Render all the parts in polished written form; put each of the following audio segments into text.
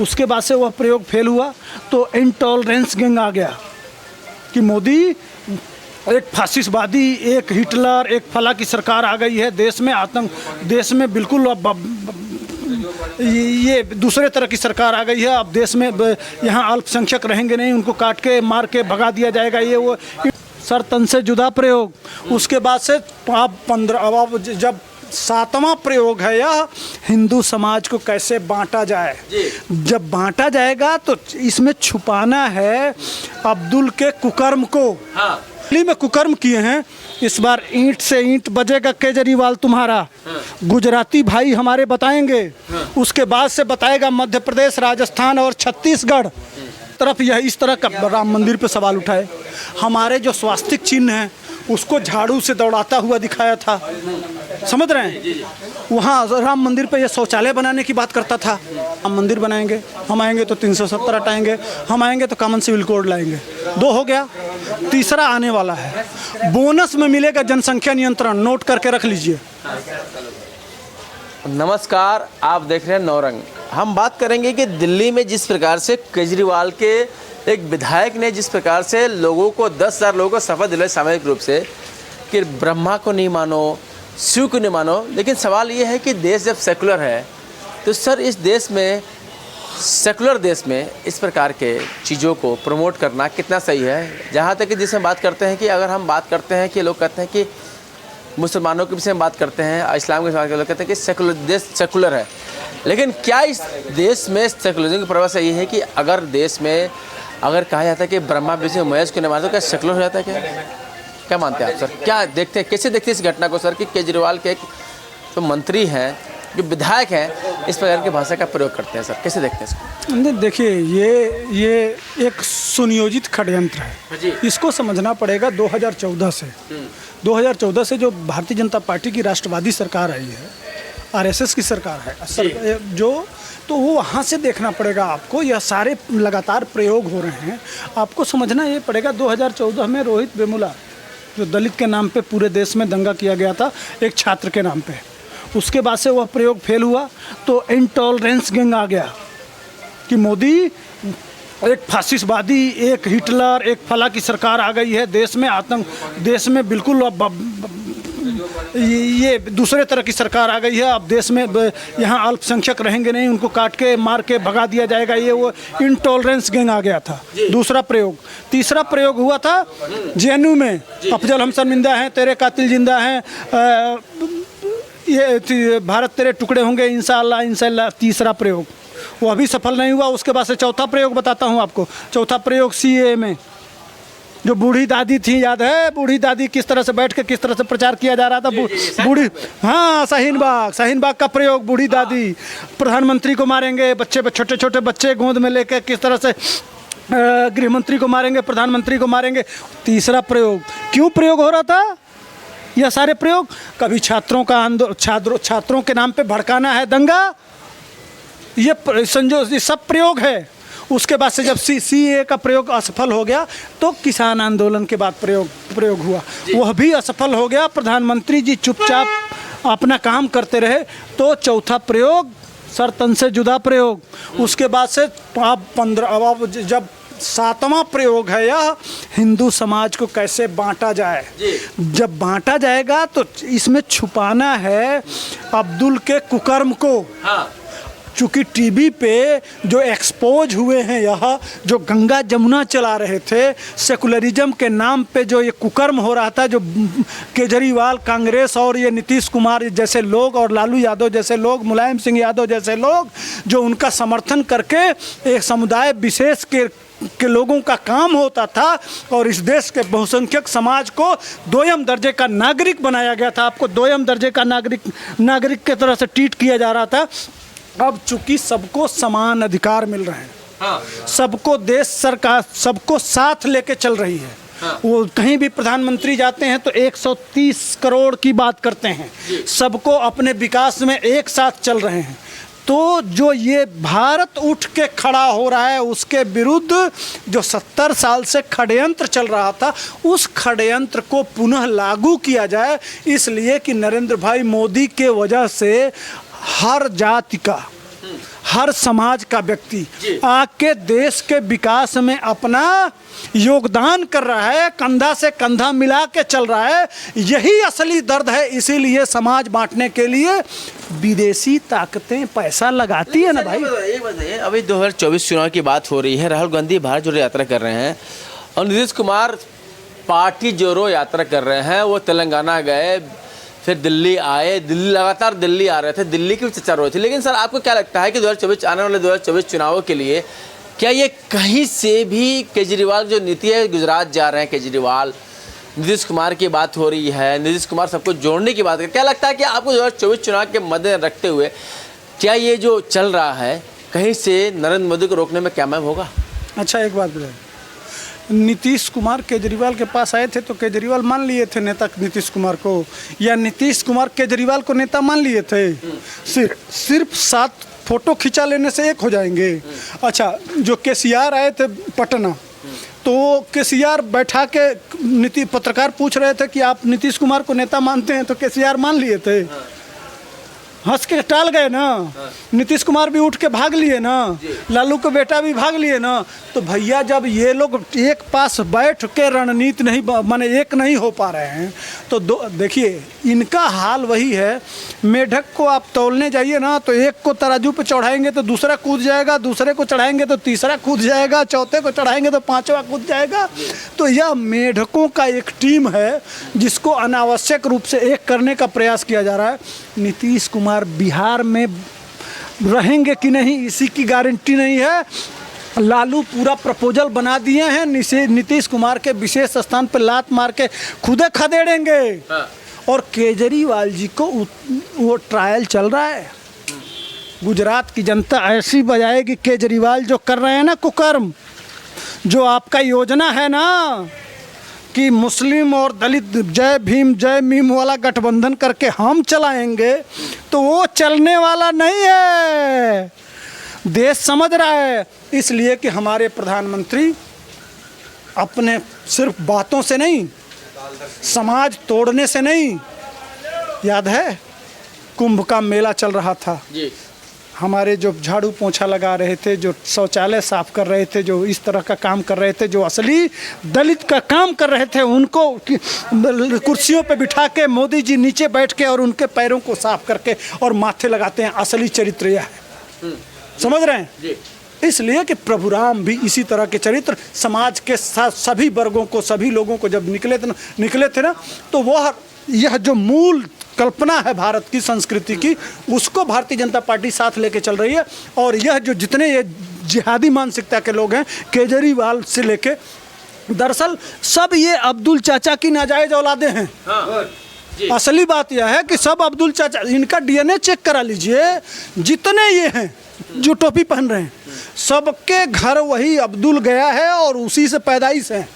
उसके बाद से वह प्रयोग फेल हुआ तो इंटॉलरेंस गैंग आ गया कि मोदी एक फासिस्टवादी, एक हिटलर, एक फला की सरकार आ गई है देश में, आतंक देश में बिल्कुल ये दूसरे तरह की सरकार आ गई है। अब देश में यहाँ अल्पसंख्यक रहेंगे नहीं, उनको काट के मार के भगा दिया जाएगा, ये वो सर तन से जुदा प्रयोग। उसके बाद से आप 15 अब जब 7वां प्रयोग है यह हिंदू समाज को कैसे बांटा जाए। जब बांटा जाएगा तो इसमें छुपाना है अब्दुल के कुकर्म को। दिल्ली में कुकर्म किए हैं, इस बार ईंट से ईंट बजेगा केजरीवाल तुम्हारा। गुजराती भाई हमारे बताएंगे, उसके बाद से बताएगा मध्य प्रदेश, राजस्थान और छत्तीसगढ़ तरफ यह इस तरह का राम मंदिर पे सवाल उठाए। हमारे जो स्वास्तिक चिन्ह हैं उसको झाड़ू से दौड़ाता हुआ दिखाया था, समझ रहे हैं। वहाँ राम मंदिर पे ये शौचालय बनाने की बात करता था। हम मंदिर बनाएंगे, हम आएंगे तो 370 हटाएंगे, हम आएंगे तो कॉमन सिविल कोड लाएंगे। 2 हो गया, तीसरा आने वाला है। बोनस में मिलेगा जनसंख्या नियंत्रण, नोट करके रख लीजिए। नमस्कार, आप देख रहे हैं नौरंग। हम बात करेंगे कि दिल्ली में जिस प्रकार से केजरीवाल के एक विधायक ने जिस प्रकार से लोगों को 10,000 लोगों को शपथ दिलाई सामूहिक रूप से कि ब्रह्मा को नहीं मानो, शिव को नहीं मानो। लेकिन सवाल ये है कि देश जब सेकुलर है तो सर इस देश में, सेकुलर देश में इस प्रकार के चीज़ों को प्रमोट करना कितना सही है। जहाँ तक कि जिसमें बात करते हैं कि अगर हम बात करते हैं कि लोग कहते हैं कि मुसलमानों के विषय में बात करते हैं, इस्लाम के विषय में लोग कहते हैं कि सेकुलर देश सेकुलर है। लेकिन क्या इस देश में सेकुलरिज्म की परिभाषा ये है कि अगर देश में अगर कहा जाता है कि ब्रह्मा विष्णु महेश को नहीं मानते तो क्या सेकुलर हो जाता है? क्या मानते हैं आप सर? क्या देखते हैं, कैसे देखते हैं इस घटना को सर कि केजरीवाल के एक तो मंत्री हैं, जो विधायक हैं, इस प्रकार की भाषा का प्रयोग करते हैं सर, कैसे देखते हैं इसको? देखिए ये एक सुनियोजित षड्यंत्र है, इसको समझना पड़ेगा। 2014 से जो भारतीय जनता पार्टी की राष्ट्रवादी सरकार आई है, आरएसएस की सरकार है तो वो वहाँ से देखना पड़ेगा आपको। यह सारे लगातार प्रयोग हो रहे हैं, आपको समझना ये पड़ेगा। 2014 में रोहित वेमुला, जो दलित के नाम पे पूरे देश में दंगा किया गया था एक छात्र के नाम पे, उसके बाद से वह प्रयोग फेल हुआ तो इंटॉलरेंस गैंग आ गया कि मोदी एक फासिस्टवादी, एक हिटलर, एक फला की सरकार आ गई है देश में, आतंक देश में बिल्कुल ये दूसरे तरह की सरकार आ गई है। अब देश में यहाँ अल्पसंख्यक रहेंगे नहीं, उनको काट के मार के भगा दिया जाएगा, ये वो इंटॉलरेंस गैंग आ गया था। दूसरा प्रयोग। तीसरा प्रयोग हुआ था जेएनयू में, अफजल हम शर्मिंदा हैं, तेरे कातिल जिंदा हैं, ये भारत तेरे टुकड़े होंगे इंशाअल्लाह इंशाअल्लाह। तीसरा प्रयोग वो अभी सफल नहीं हुआ। उसके बाद से चौथा प्रयोग बताता हूँ आपको। चौथा प्रयोग सीएए में, जो बूढ़ी दादी थी, याद है बूढ़ी दादी किस तरह से बैठ के किस तरह से प्रचार किया जा रहा था, बूढ़ी, हाँ, शाहीन बाग का प्रयोग। बूढ़ी दादी प्रधानमंत्री को मारेंगे, बच्चे छोटे छोटे बच्चे गोद में लेकर किस तरह से गृह मंत्री को मारेंगे, प्रधानमंत्री को मारेंगे। तीसरा प्रयोग। क्यों प्रयोग हो रहा था यह सारे प्रयोग? कभी छात्रों का छात्रों के नाम पे भड़काना है दंगा, ये सब प्रयोग है। उसके बाद से जब सीए का प्रयोग असफल हो गया तो किसान आंदोलन के बाद प्रयोग हुआ, वह भी असफल हो गया। प्रधानमंत्री जी चुपचाप अपना काम करते रहे तो चौथा प्रयोग सर तन से जुदा प्रयोग। उसके बाद से आप 15 अब जब 7वां प्रयोग है यह हिंदू समाज को कैसे बांटा जाए। जब बांटा जाएगा तो इसमें छुपाना है अब्दुल के कुकर्म को। चूँकि टीवी पे जो एक्सपोज हुए हैं, यह जो गंगा जमुना चला रहे थे, सेकुलरिज्म के नाम पे जो ये कुकर्म हो रहा था, जो केजरीवाल, कांग्रेस और ये नीतीश कुमार जैसे लोग और लालू यादव जैसे लोग, मुलायम सिंह यादव जैसे लोग जो उनका समर्थन करके एक समुदाय विशेष के लोगों का काम होता था और इस देश के बहुसंख्यक समाज को 2ym दर्जे का नागरिक बनाया गया था। आपको 2ym दर्जे का नागरिक के तरह से ट्रीट किया जा रहा था। अब चूंकि सबको समान अधिकार मिल रहे हैं, सबको देश सरकार सबको साथ लेके चल रही है। वो कहीं भी प्रधानमंत्री जाते हैं तो 130 करोड़ की बात करते हैं, सबको अपने विकास में एक साथ चल रहे हैं। तो जो ये भारत उठ के खड़ा हो रहा है, उसके विरुद्ध जो 70 साल से षड्यंत्र चल रहा था, उस षड्यंत्र को पुनः लागू किया जाए, इसलिए कि नरेंद्र भाई मोदी के वजह से हर हर समाज का व्यक्ति आके देश के विकास में अपना योगदान कर रहा है, कंधा से कंधा मिला के चल रहा है। यही असली दर्द है। इसीलिए समाज बांटने के लिए विदेशी ताकतें पैसा लगाती है ना भाई। ये बताइए, अभी 2024 चुनाव की बात हो रही है, राहुल गांधी भारत जोड़ो यात्रा कर रहे हैं और नीतीश कुमार पार्टी जोड़ो यात्रा कर रहे हैं। वो तेलंगाना गए, फिर दिल्ली आए, लगातार दिल्ली आ रहे थे, दिल्ली की भी चर्चा हो रही थी। लेकिन सर, आपको क्या लगता है कि 2024 आने वाले 2024 चुनावों के लिए क्या ये कहीं से भी केजरीवाल जो नीति है, गुजरात जा रहे हैं केजरीवाल, नीतीश कुमार की बात हो रही है, नीतीश कुमार सबको जोड़ने की बात है, क्या लगता है कि आपको 2024 चुनाव के मद्देनजर रखते हुए क्या ये जो चल रहा है कहीं से नरेंद्र मोदी को रोकने में कामयाब होगा? अच्छा, एक बात बताइए, नीतीश कुमार केजरीवाल के पास आए थे तो केजरीवाल मान लिए थे नेता नीतीश कुमार को, या नीतीश कुमार केजरीवाल को नेता मान लिए थे? सिर्फ 7 फोटो खिंचा लेने से एक हो जाएंगे? अच्छा, जो केसीआर आए थे पटना, तो केसीआर बैठा के पत्रकार पूछ रहे थे कि आप नीतीश कुमार को नेता मानते हैं, तो केसीआर मान लिए थे, हंस के टाल गए ना। नीतीश कुमार भी उठ के भाग लिए ना, लालू का बेटा भी भाग लिए ना। तो भैया, जब ये लोग एक पास बैठ के रणनीति नहीं माने एक नहीं हो पा रहे हैं, तो देखिए इनका हाल वही है। मेढक को आप तौलने जाइए ना, तो एक को तराजू पे चढ़ाएंगे तो दूसरा कूद जाएगा, दूसरे को चढ़ाएंगे तो तीसरा कूद जाएगा, चौथे को चढ़ाएंगे तो पांचवा कूद जाएगा। तो यह मेढकों का एक टीम है जिसको अनावश्यक रूप से एक करने का प्रयास किया जा रहा है। नीतीश कुमार बिहार में रहेंगे कि नहीं, इसी की गारंटी नहीं है। लालू पूरा प्रपोजल बना दिए हैं, नीतीश कुमार के विशेष स्थान पर लात मार के खुदे खदेड़ेंगे। और केजरीवाल जी को वो ट्रायल चल रहा है। गुजरात की जनता ऐसी बजाएगी केजरीवाल जो कर रहे हैं ना कुकर्म, जो आपका योजना है ना कि मुस्लिम और दलित जय भीम जय मीम वाला गठबंधन करके हम चलाएंगे, तो वो चलने वाला नहीं है। देश समझ रहा है, इसलिए कि हमारे प्रधानमंत्री अपने सिर्फ बातों से नहीं, समाज तोड़ने से नहीं। याद है कुंभ का मेला चल रहा था जी, हमारे जो झाड़ू पोंछा लगा रहे थे, जो शौचालय साफ कर रहे थे, जो इस तरह का काम कर रहे थे, जो असली दलित का काम कर रहे थे, उनको कुर्सियों पे बिठा के मोदी जी नीचे बैठ के और उनके पैरों को साफ करके और माथे लगाते हैं। असली चरित्र यह है, समझ रहे हैं जी। इसलिए कि प्रभु राम भी इसी तरह के चरित्र समाज के सभी वर्गों को, सभी लोगों को जब निकले थे ना, तो वह यह जो मूल कल्पना है भारत की संस्कृति की, उसको भारतीय जनता पार्टी साथ लेके चल रही है। और यह जो जितने ये जिहादी मानसिकता के लोग हैं, केजरीवाल से लेके, दरअसल सब ये अब्दुल चाचा की नाजायज औलादे हैं। असली बात यह है कि सब अब्दुल चाचा, इनका डीएनए चेक करा लीजिए, जितने ये हैं जो टोपी पहन रहे हैं, सबके घर वही अब्दुल गया है और उसी से पैदाइश है।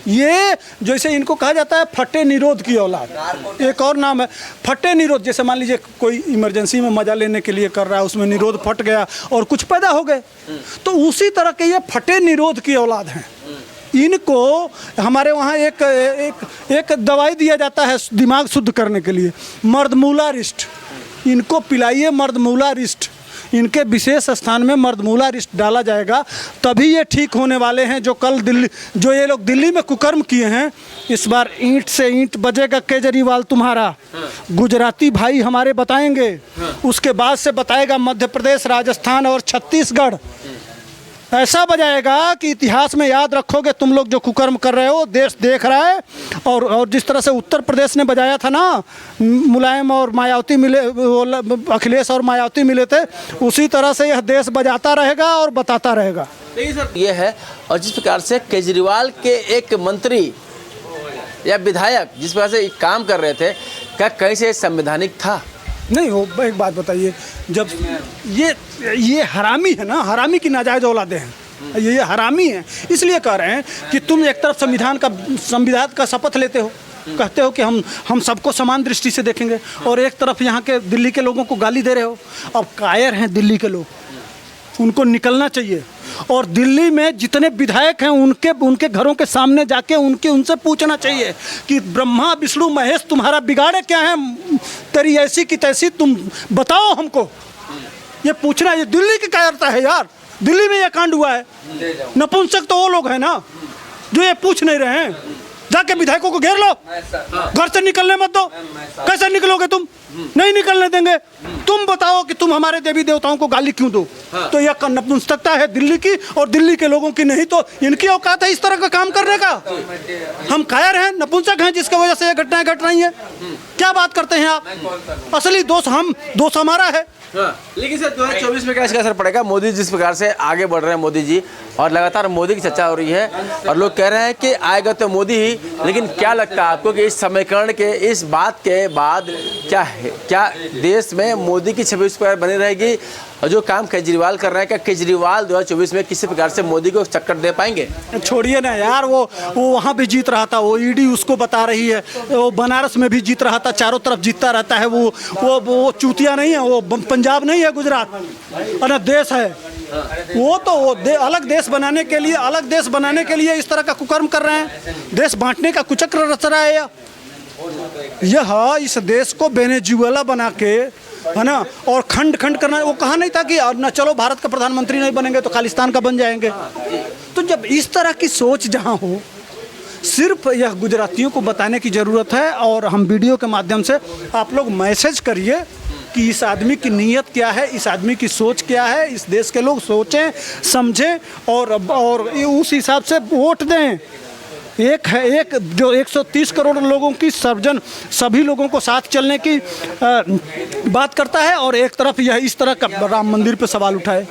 ये जैसे इनको कहा जाता है फटे निरोध की औलाद, एक और नाम है फटे निरोध। जैसे मान लीजिए कोई इमरजेंसी में मजा लेने के लिए कर रहा है, उसमें निरोध फट गया और कुछ पैदा हो गए, तो उसी तरह के ये फटे निरोध की औलाद हैं। इनको हमारे वहाँ एक दवाई दिया जाता है दिमाग शुद्ध करने के लिए, मर्दमूला रिस्ट। इनको पिलाइए मर्दमूला रिस्ट, इनके विशेष स्थान में मर्दमूला रिस्ट डाला जाएगा, तभी ये ठीक होने वाले हैं। जो ये लोग दिल्ली में कुकर्म किए हैं, इस बार ईंट से ईंट बजेगा केजरीवाल तुम्हारा। गुजराती भाई हमारे बताएंगे, उसके बाद से बताएगा मध्य प्रदेश, राजस्थान और छत्तीसगढ़। ऐसा बजाएगा कि इतिहास में याद रखोगे तुम लोग जो कुकर्म कर रहे हो, देश देख रहा है। और जिस तरह से उत्तर प्रदेश ने बजाया था ना, मुलायम और मायावती मिले, अखिलेश और मायावती मिले थे, उसी तरह से यह देश बजाता रहेगा और बताता रहेगा। नहीं सर, ये है। और जिस प्रकार से केजरीवाल के एक मंत्री या विधायक जिस प्रकार से काम कर रहे थे, क्या कहीं से संवैधानिक था? नहीं हो। एक बात बताइए, जब ये हरामी है ना, हरामी की नाजायज औलादे हैं, ये हरामी हैं, इसलिए कह रहे हैं कि तुम एक तरफ संविधान का शपथ लेते हो, कहते हो कि हम सबको समान दृष्टि से देखेंगे, और एक तरफ यहाँ के दिल्ली के लोगों को गाली दे रहे हो। अब कायर हैं दिल्ली के लोग, उनको निकलना चाहिए। और दिल्ली में जितने विधायक हैं उनके घरों के सामने जाके उनसे पूछना चाहिए कि ब्रह्मा विष्णु महेश तुम्हारा बिगाड़े क्या है, तेरी ऐसी की तैसी, तुम बताओ हमको। ये पूछना, ये दिल्ली की कायरता है यार। दिल्ली में ये कांड हुआ है, नपुंसक तो वो लोग हैं ना जो ये पूछ नहीं रहे हैं। जाके विधायकों को घेर लो, घर से निकलने मत दो। कैसे निकलोगे तुम? नहीं निकलने देंगे। तुम बताओ कि तुम हमारे देवी देवताओं को गाली क्यों दो? तो यह नपुंसकता है दिल्ली की और दिल्ली के लोगों की, नहीं तो इनकी औकात है इस तरह का काम करने का। हम कायर हैं, नपुंसक हैं, जिसकी वजह से ये घटनाएं घट रही हैं। क्या बात करते हैं आप? असली दोष हमारा है। लेकिन सर 2024 में क्या इसका असर पड़ेगा? मोदी जिस प्रकार से आगे बढ़ रहे हैं मोदी जी, और लगातार मोदी की चर्चा हो रही है और लोग कह रहे हैं कि आएगा तो मोदी ही, लेकिन क्या लगता है आपको कि इस समीकरण के, इस बात के बाद क्या देश में मोदी की छवि इस प्रकार बनी रहेगी? और जो काम केजरीवाल कर रहे हैं, क्या केजरीवाल 2024 में किसी प्रकार से मोदी को चक्कर दे पाएंगे? छोड़िए ना यार, वो वहाँ भी जीत रहा था, वो ईडी उसको बता रही है, वो बनारस में भी जीत रहा था, चारों तरफ जीतता रहता है। वो चूतिया नहीं है, वो पंजाब नहीं है, गुजरात और देश है। वो तो अलग देश बनाने के लिए इस तरह का कुकर्म कर रहे हैं। देश बांटने का कुचक्र रच रहा है यह इस देश को वेनेजुएला बना के, है ना, और खंड खंड करना। वो कहा नहीं था कि न चलो भारत का प्रधानमंत्री नहीं बनेंगे तो खालिस्तान का बन जाएंगे। तो जब इस तरह की सोच जहाँ हो, सिर्फ यह गुजरातियों को बताने की ज़रूरत है। और हम वीडियो के माध्यम से आप लोग मैसेज करिए कि इस आदमी की नीयत क्या है, इस आदमी की सोच क्या है। इस देश के लोग सोचें, समझें और उस हिसाब से वोट दें। एक जो 130 करोड़ लोगों की सभी लोगों को साथ चलने की बात करता है, और एक तरफ यह इस तरह का राम मंदिर पे सवाल उठाए।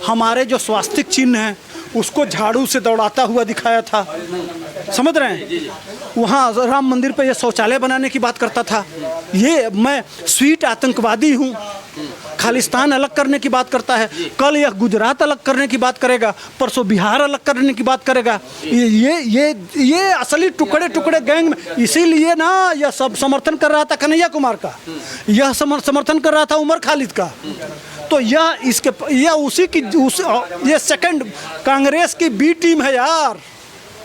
हमारे जो स्वास्तिक चिन्ह हैं उसको झाड़ू से दौड़ाता हुआ दिखाया था, समझ रहे हैं? वहाँ राम मंदिर पे ये शौचालय बनाने की बात करता था। ये मैं स्वीट आतंकवादी हूँ, खालिस्तान अलग करने की बात करता है। कल यह गुजरात अलग करने की बात करेगा, परसों बिहार अलग करने की बात करेगा। ये असली टुकड़े टुकड़े गैंग में, इसीलिए ना यह सब समर्थन कर रहा था कन्हैया कुमार का, यह समर्थन कर रहा था उमर खालिद का। तो ये सेकंड कांग्रेस की बी टीम है यार।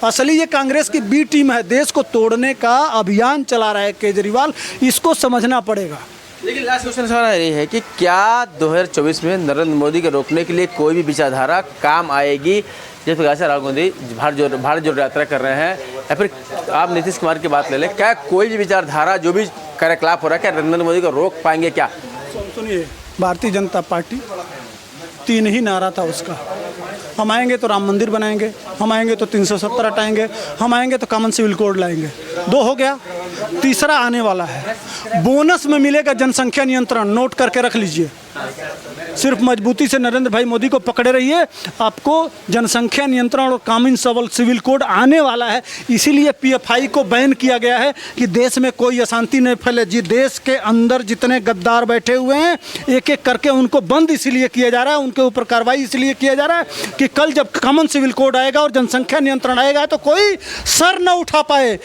असली ये कांग्रेस की बी टीम है। देश को तोड़ने का अभियान चला रहा है केजरीवाल, इसको समझना पड़ेगा। लेकिन लास्ट क्वेश्चन सवाल ये है कि क्या 2024 में नरेंद्र मोदी को रोकने के लिए कोई भी विचारधारा काम आएगी? जिस प्रकार से राहुल गांधी भारत जोड़ो यात्रा कर रहे हैं, या फिर आप नीतीश कुमार की बात ले लें, क्या कोई भी विचारधारा जो भी कार्यकलाप हो रहा है, क्या नरेंद्र मोदी को रोक पाएंगे? क्या सुनिए, भारतीय जनता पार्टी 3 ही नारा था उसका। हम आएंगे तो राम मंदिर बनाएंगे, हम आएंगे तो 370 हटाएंगे, हम आएंगे तो कॉमन सिविल कोड लाएंगे। 2 हो गया, तीसरा आने वाला है। बोनस में मिलेगा जनसंख्या नियंत्रण, नोट करके रख लीजिए। सिर्फ मजबूती से नरेंद्र भाई मोदी को पकड़े रहिए, आपको जनसंख्या नियंत्रण और कॉमन सिविल कोड आने वाला है। इसीलिए पीएफआई को बैन किया गया है कि देश में कोई अशांति नहीं फैले। जी, देश के अंदर जितने गद्दार बैठे हुए हैं, एक एक करके उनको बंद इसलिए किया जा रहा है, उनके ऊपर कार्रवाई इसलिए किया जा रहा है कि कल जब कॉमन सिविल कोड आएगा और जनसंख्या नियंत्रण आएगा तो कोई सर न उठा पाए।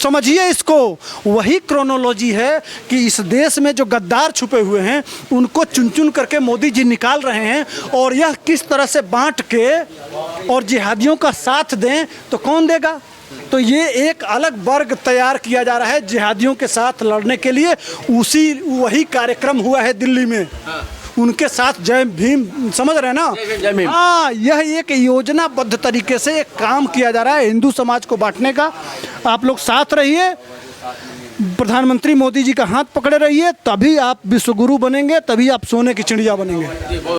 समझिए इसको। वही क्रोनोलॉजी है कि इस देश में जो गद्दार छुपे हुए हैं उनको चुन चुन करके मोदी जी निकाल रहे हैं, और यह किस तरह से बांट के और जिहादियों का साथ दें तो कौन देगा? तो ये एक अलग वर्ग तैयार किया जा रहा है जिहादियों के साथ लड़ने के लिए। वही कार्यक्रम हुआ है दिल्ली में, उनके साथ जय भीम, समझ रहे हैं ना? हाँ, यह एक योजनाबद्ध तरीके से एक काम किया जा रहा है हिंदू समाज को बांटने का। आप लोग साथ रहिए, प्रधानमंत्री मोदी जी का हाथ पकड़े रहिए, तभी आप विश्वगुरु बनेंगे, तभी आप सोने की चिड़िया बनेंगे।